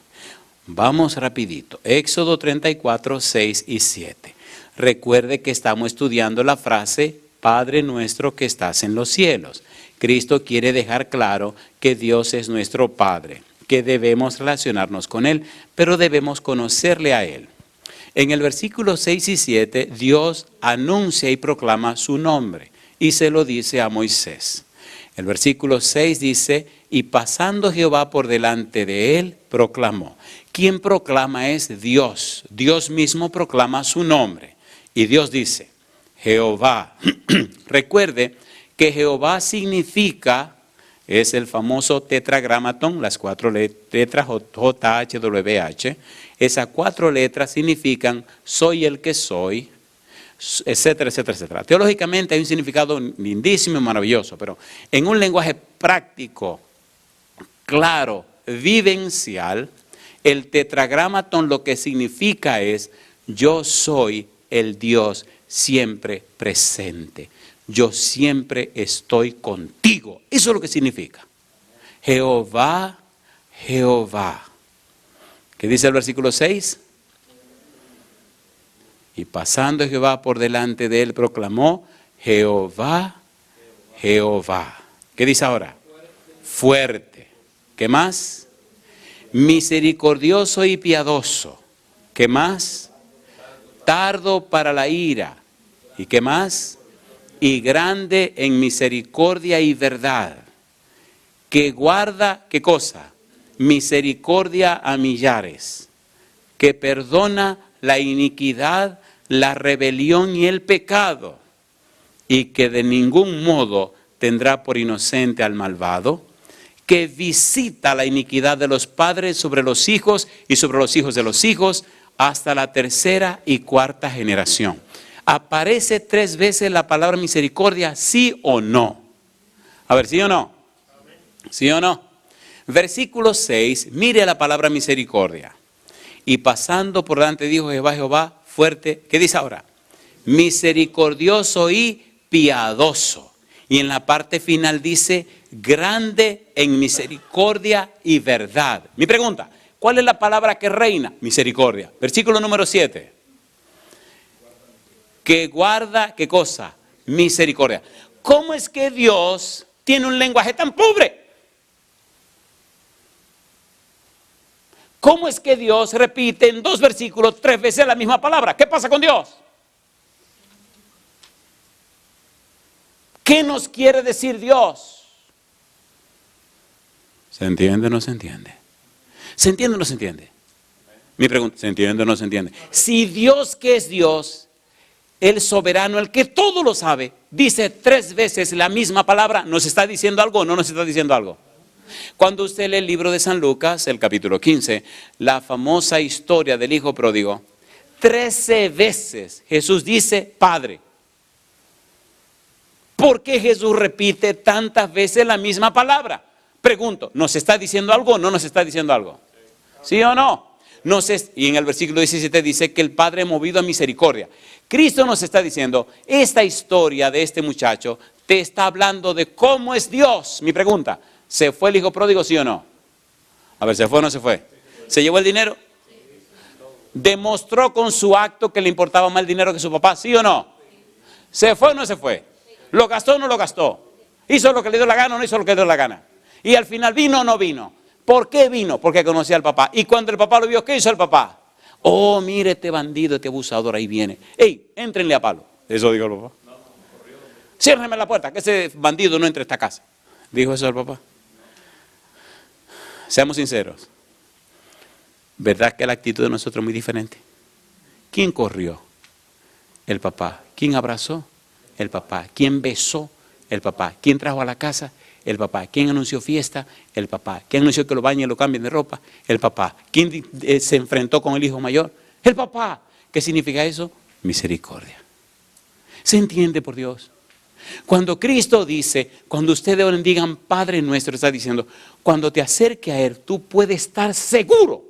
Vamos rapidito. Éxodo 34, 6 y 7. Recuerde que estamos estudiando la frase, Padre nuestro que estás en los cielos. Cristo quiere dejar claro que Dios es nuestro Padre, que debemos relacionarnos con Él, pero debemos conocerle a Él. En el versículo 6 y 7, Dios anuncia y proclama su nombre y se lo dice a Moisés. El versículo 6 dice, y pasando Jehová por delante de él, proclamó. Quien proclama es Dios. Dios mismo proclama su nombre. Y Dios dice, Jehová. Recuerde que Jehová significa, es el famoso tetragramatón, las 4 letras JHWH. Esas 4 letras significan soy el que soy, etcétera, etcétera, etcétera. Teológicamente hay un significado lindísimo y maravilloso, pero en un lenguaje práctico, claro, vivencial, el tetragramatón lo que significa es yo soy el Dios siempre presente. Yo siempre estoy contigo. Eso es lo que significa. Jehová, Jehová. ¿Qué dice el versículo 6? Y pasando Jehová por delante de él, proclamó, Jehová, Jehová. ¿Qué dice ahora? Fuerte. ¿Qué más? Misericordioso y piadoso. ¿Qué más? Tardo para la ira. ¿Y qué más? Y grande en misericordia y verdad. Que guarda, ¿qué cosa? Misericordia a millares. Que perdona la iniquidad, la rebelión y el pecado, y que de ningún modo tendrá por inocente al malvado, que visita la iniquidad de los padres sobre los hijos y sobre los hijos de los hijos, hasta la 3ª y 4ª generación. ¿Aparece 3 veces la palabra misericordia, sí o no? A ver, ¿sí o no? ¿Sí o no? Versículo 6, mire la palabra misericordia. Y pasando por delante dijo Jehová, Jehová, fuerte, ¿qué dice ahora? Misericordioso y piadoso. Y en la parte final dice, grande en misericordia y verdad. Mi pregunta, ¿cuál es la palabra que reina? Misericordia. Versículo número 7. Que guarda, ¿qué cosa? Misericordia. ¿Cómo es que Dios tiene un lenguaje tan pobre? ¿Cómo es que Dios repite en 2 versículos 3 veces la misma palabra? ¿Qué pasa con Dios? ¿Qué nos quiere decir Dios? ¿Se entiende o no se entiende? ¿Se entiende o no se entiende? Mi pregunta, ¿se entiende o no se entiende? Si Dios, que es Dios, el soberano, el que todo lo sabe, dice 3 veces la misma palabra, ¿nos está diciendo algo o no nos está diciendo algo? Cuando usted lee el libro de San Lucas, el capítulo 15, la famosa historia del hijo pródigo, 13 veces Jesús dice Padre. ¿Por qué Jesús repite tantas veces la misma palabra? Pregunto, ¿nos está diciendo algo o no nos está diciendo algo? ¿Sí o no? Y en el versículo 17 dice que el Padre movido a misericordia. Cristo nos está diciendo, esta historia de este muchacho te está hablando de cómo es Dios. Mi pregunta, ¿se fue el hijo pródigo, sí o no? A ver, ¿se fue o no se fue? ¿Se llevó el dinero? ¿Demostró con su acto que le importaba más el dinero que su papá, sí o no? ¿Se fue o no se fue? ¿Lo gastó o no lo gastó? ¿Hizo lo que le dio la gana o no hizo lo que le dio la gana? Y al final, ¿vino o no vino? ¿Por qué vino? Porque conocía al papá. Y cuando el papá lo vio, ¿qué hizo el papá? Oh, mire este bandido, este abusador, ahí viene. ¡Ey, éntrenle a palo! Eso dijo el papá. Ciérreme la puerta, que ese bandido no entre a esta casa. Dijo eso el papá. Seamos sinceros. ¿Verdad que la actitud de nosotros es muy diferente? ¿Quién corrió? El papá. ¿Quién abrazó? El papá. ¿Quién besó? El papá. ¿Quién trajo a la casa? El papá. ¿Quién anunció fiesta? El papá. ¿Quién anunció que lo bañen y lo cambien de ropa? El papá. ¿Quién se enfrentó con el hijo mayor? El papá. ¿Qué significa eso? Misericordia. ¿Se entiende, por Dios? Cuando Cristo dice, cuando ustedes oren, digan Padre nuestro, está diciendo, cuando te acerque a Él, tú puedes estar seguro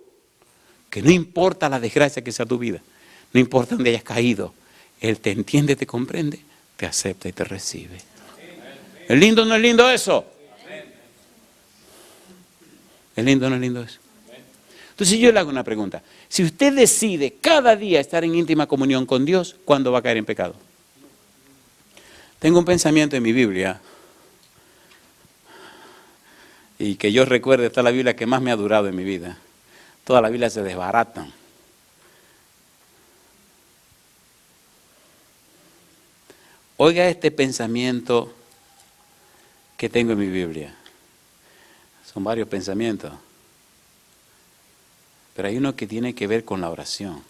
que no importa la desgracia que sea tu vida, no importa dónde hayas caído, Él te entiende, te comprende, te acepta y te recibe. ¿Es lindo o no es lindo eso? ¿Es lindo o no es lindo eso? Entonces yo le hago una pregunta. Si usted decide cada día estar en íntima comunión con Dios, ¿cuándo va a caer en pecado? Tengo un pensamiento en mi Biblia, y que yo recuerde, esta es la Biblia que más me ha durado en mi vida. Toda la Biblia se desbaratan. Oiga este pensamiento que tengo en mi Biblia. Son varios pensamientos. Pero hay uno que tiene que ver con la oración.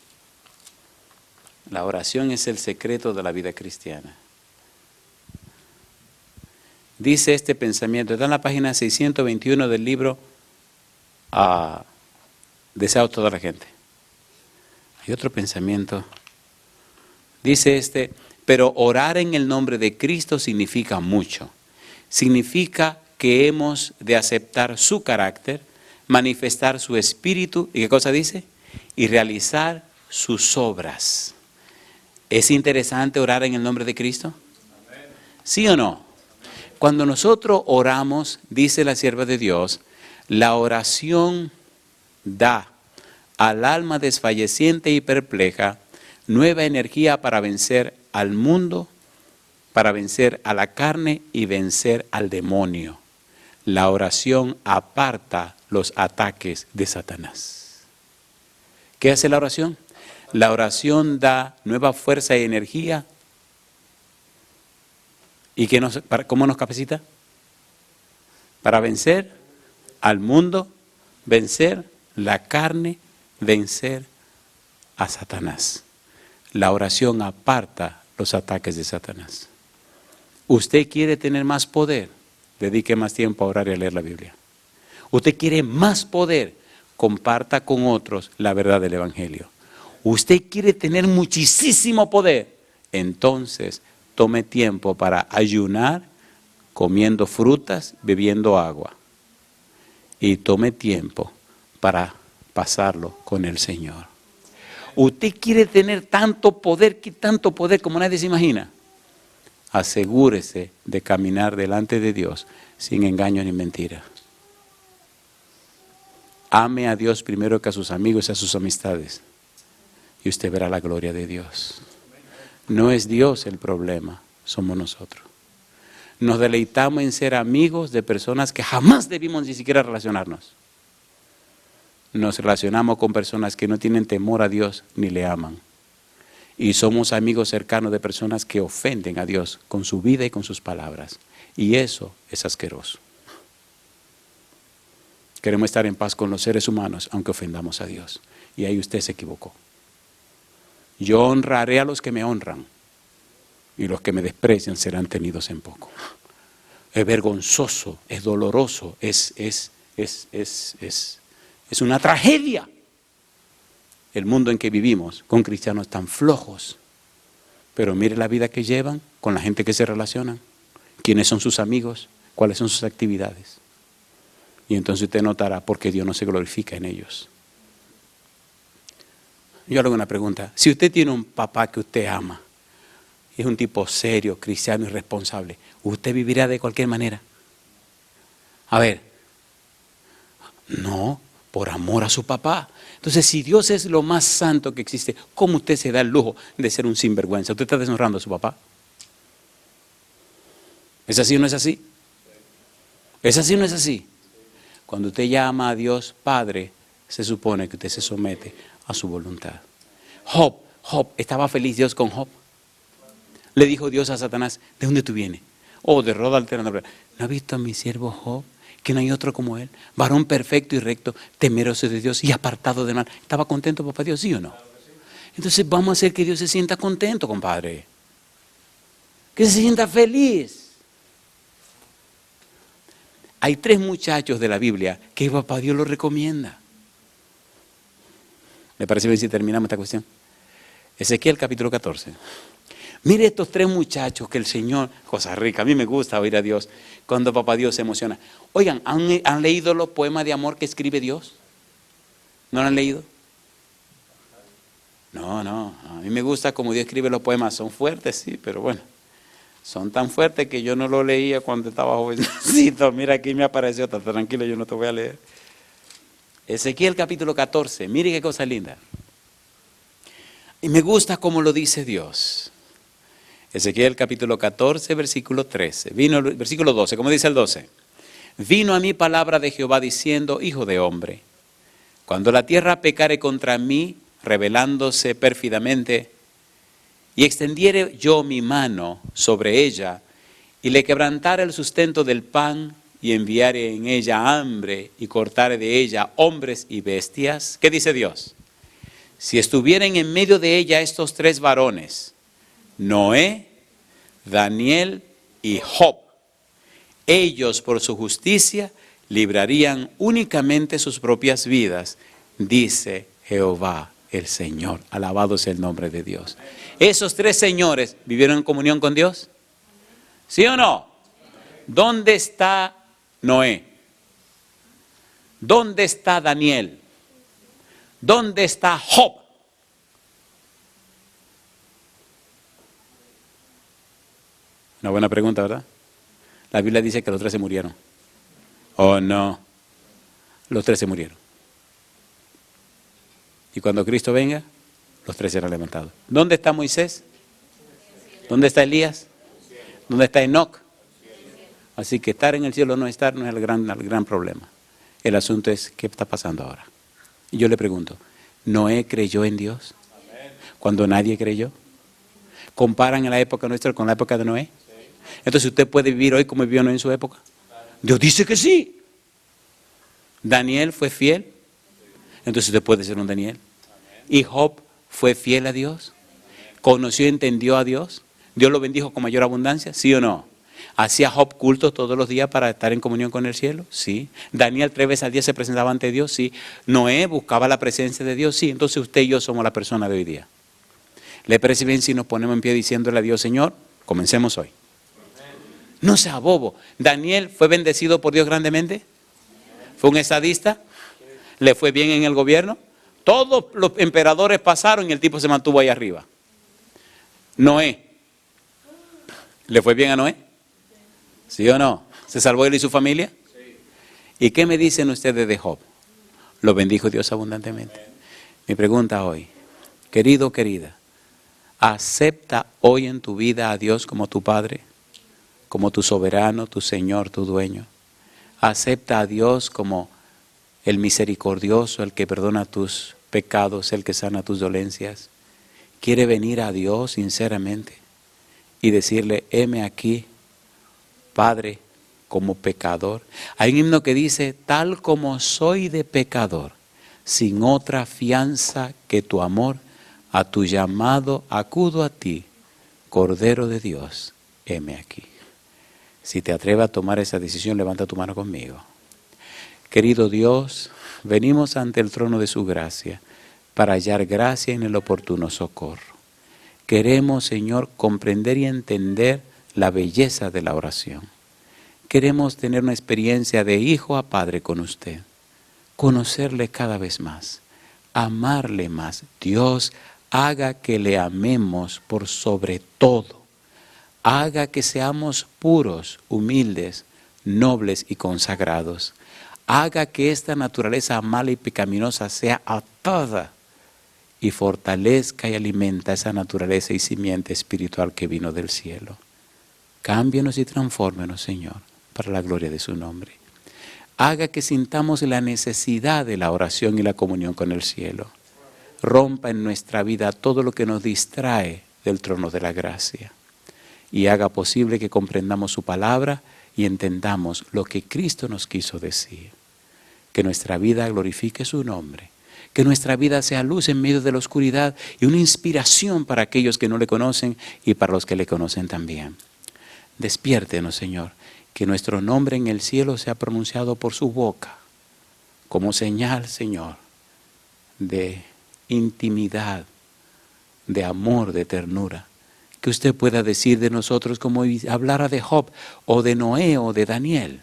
La oración es el secreto de la vida cristiana. Dice este pensamiento, está en la página 621 del libro Deseados toda la gente. Hay otro pensamiento. Dice este, pero orar en el nombre de Cristo significa mucho. Significa que hemos de aceptar su carácter, manifestar su espíritu, ¿y qué cosa dice? Y realizar sus obras. ¿Es interesante orar en el nombre de Cristo? ¿Sí o no? Cuando nosotros oramos, dice la sierva de Dios, la oración da al alma desfalleciente y perpleja nueva energía para vencer al mundo, para vencer a la carne y vencer al demonio. La oración aparta los ataques de Satanás. ¿Qué hace la oración? La oración da nueva fuerza y energía. ¿Y cómo nos capacita? Para vencer al mundo, vencer la carne, vencer a Satanás. La oración aparta los ataques de Satanás. ¿Usted quiere tener más poder? Dedique más tiempo a orar y a leer la Biblia. ¿Usted quiere más poder? Comparta con otros la verdad del Evangelio. ¿Usted quiere tener muchísimo poder? Entonces, tome tiempo para ayunar, comiendo frutas, bebiendo agua. Y tome tiempo para pasarlo con el Señor. ¿Usted quiere tener tanto poder como nadie se imagina? Asegúrese de caminar delante de Dios sin engaño ni mentira. Ame a Dios primero que a sus amigos y a sus amistades. Y usted verá la gloria de Dios. No es Dios el problema, somos nosotros. Nos deleitamos en ser amigos de personas que jamás debimos ni siquiera relacionarnos. Nos relacionamos con personas que no tienen temor a Dios ni le aman. Y somos amigos cercanos de personas que ofenden a Dios con su vida y con sus palabras. Y eso es asqueroso. Queremos estar en paz con los seres humanos, aunque ofendamos a Dios. Y ahí usted se equivocó. Yo honraré a los que me honran, y los que me desprecian serán tenidos en poco. Es vergonzoso, es doloroso, es una tragedia el mundo en que vivimos, con cristianos tan flojos. Pero mire la vida que llevan, con la gente que se relacionan, quiénes son sus amigos, cuáles son sus actividades. Y entonces usted notará por qué Dios no se glorifica en ellos. Yo le hago una pregunta. Si usted tiene un papá que usted ama, es un tipo serio, cristiano y responsable, ¿usted vivirá de cualquier manera? A ver, no, por amor a su papá. Entonces, si Dios es lo más santo que existe, ¿cómo usted se da el lujo de ser un sinvergüenza? ¿Usted está deshonrando a su papá? ¿Es así o no es así? ¿Es así o no es así? Cuando usted llama a Dios Padre, se supone que usted se somete a su voluntad. Job, ¿estaba feliz Dios con Job? Le dijo Dios a Satanás, ¿de dónde tú vienes? Oh, de roda alterna. ¿No has visto a mi siervo Job? Que no hay otro como él. Varón perfecto y recto, temeroso de Dios y apartado del mal. ¿Estaba contento, papá Dios, sí o no? Entonces vamos a hacer que Dios se sienta contento, compadre. Que se sienta feliz. Hay 3 muchachos de la Biblia que papá Dios los recomienda. ¿Le parece bien si terminamos esta cuestión? Ezequiel capítulo 14. Mire estos 3 muchachos que el Señor, cosa rica, a mí me gusta oír a Dios cuando papá Dios se emociona. Oigan, ¿han leído los poemas de amor que escribe Dios? ¿No lo han leído? No, a mí me gusta como Dios escribe los poemas, son fuertes, sí, pero bueno, son tan fuertes que yo no lo leía cuando estaba jovencito. Mira, aquí me apareció, está tranquilo, yo no te voy a leer. Ezequiel capítulo 14, mire qué cosa linda. Y me gusta como lo dice Dios. Ezequiel capítulo 14, versículo 13. Versículo 12, como dice el 12. Vino a mí palabra de Jehová diciendo, hijo de hombre, cuando la tierra pecare contra mí, rebelándose pérfidamente, y extendiere yo mi mano sobre ella, y le quebrantare el sustento del pan, y enviare en ella hambre, y cortare de ella hombres y bestias. ¿Qué dice Dios? Si estuvieren en medio de ella estos 3 varones, Noé, Daniel y Job, ellos por su justicia librarían únicamente sus propias vidas, dice Jehová el Señor. Alabado sea el nombre de Dios. ¿Esos 3 señores vivieron en comunión con Dios? ¿Sí o no? ¿Dónde está Noé? ¿Dónde está Daniel? ¿Dónde está Job? Una buena pregunta, ¿verdad? La Biblia dice que los 3 se murieron. Oh, no. Los 3 se murieron. Y cuando Cristo venga, los 3 serán levantados. ¿Dónde está Moisés? ¿Dónde está Elías? ¿Dónde está Enoc? Así que estar en el cielo o no estar no es el gran problema. El asunto es, ¿qué está pasando ahora? Y yo le pregunto, ¿Noé creyó en Dios cuando nadie creyó? ¿Comparan en la época nuestra con la época de Noé? Entonces, ¿usted puede vivir hoy como vivió Noé en su época? Dios dice que sí. ¿Daniel fue fiel? Entonces usted puede ser un Daniel. ¿Y Job fue fiel a Dios? ¿Conoció y entendió a Dios? ¿Dios lo bendijo con mayor abundancia? ¿Sí o no? ¿Hacía Job cultos todos los días para estar en comunión con el cielo? Sí. ¿Daniel 3 veces al día se presentaba ante Dios? Sí. ¿Noé buscaba la presencia de Dios? Sí. Entonces usted y yo somos la persona de hoy día. ¿Le parece bien si nos ponemos en pie diciéndole a Dios, Señor, comencemos hoy? No sea bobo. ¿Daniel fue bendecido por Dios grandemente? ¿Fue un estadista? ¿Le fue bien en el gobierno? Todos los emperadores pasaron y el tipo se mantuvo ahí arriba. Noé. ¿Le fue bien a Noé? ¿Sí o no? ¿Se salvó él y su familia? ¿Y qué me dicen ustedes de Job? Lo bendijo Dios abundantemente. Mi pregunta hoy, querido o querida, ¿acepta hoy en tu vida a Dios como tu Padre? como tu soberano, tu Señor, tu dueño. Acepta a Dios como el misericordioso, el que perdona tus pecados, el que sana tus dolencias. Quiere venir a Dios sinceramente y decirle, heme aquí, Padre, como pecador. Hay un himno que dice, tal como soy de pecador, sin otra fianza que tu amor, a tu llamado acudo a ti, Cordero de Dios, heme aquí. Si te atreves a tomar esa decisión, levanta tu mano conmigo. Querido Dios, venimos ante el trono de su gracia para hallar gracia en el oportuno socorro. Queremos, Señor, comprender y entender la belleza de la oración. Queremos tener una experiencia de hijo a padre con usted, conocerle cada vez más, amarle más. Dios, haga que le amemos por sobre todo. Haga que seamos puros, humildes, nobles y consagrados. Haga que esta naturaleza mala y pecaminosa sea atada y fortalezca y alimenta esa naturaleza y simiente espiritual que vino del cielo. Cámbienos y transfórmenos, Señor, para la gloria de su nombre. Haga que sintamos la necesidad de la oración y la comunión con el cielo. Rompa en nuestra vida todo lo que nos distrae del trono de la gracia. Y haga posible que comprendamos su palabra y entendamos lo que Cristo nos quiso decir. Que nuestra vida glorifique su nombre. Que nuestra vida sea luz en medio de la oscuridad y una inspiración para aquellos que no le conocen y para los que le conocen también. Despiértenos, Señor, que nuestro nombre en el cielo sea pronunciado por su boca, como señal, Señor, de intimidad, de amor, de ternura. Que usted pueda decir de nosotros como hablara de Job, o de Noé, o de Daniel.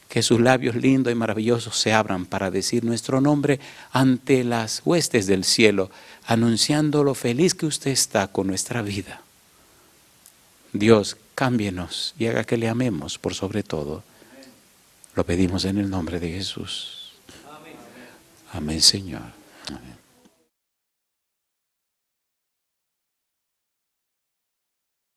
Que sus labios lindos y maravillosos se abran para decir nuestro nombre ante las huestes del cielo, anunciando lo feliz que usted está con nuestra vida. Dios, cámbienos y haga que le amemos por sobre todo. Lo pedimos en el nombre de Jesús. Amén, Señor.